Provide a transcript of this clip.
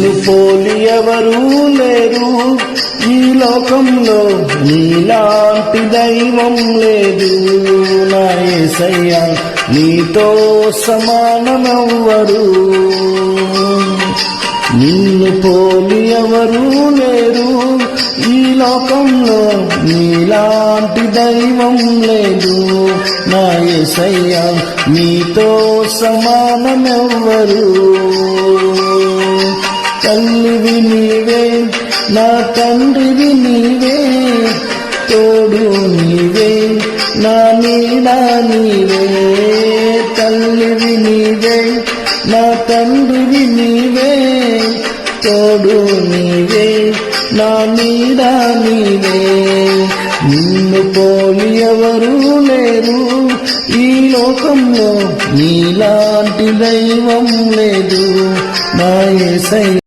నిన్ను పోలి ఎవరూ లేరు ఈ లోకంలో, నీలాంటి దైవం లేదు నా యేసయ్యా, నీతో సమానమెవ్వరు. నిన్ను పోలి ఎవరూ లేరు ఈ లోకంలో, నీలాంటి దైవం లేదు నా యేసయ్యా, నీతో సమానమెవ్వరు. తల్లివి నీవే, నా తండ్రివి నీవే, తోడు నీవే, నా నీడ నీవే. తల్లివి నీవే, నా తండ్రివి నీవే, తోడు నీవే, నా నీడ నీవే. నిన్ను పోలి ఎవరూ లేరు ఈ లోకంలో, నీలాంటి దైవం లేదు నా యేసయ్యా.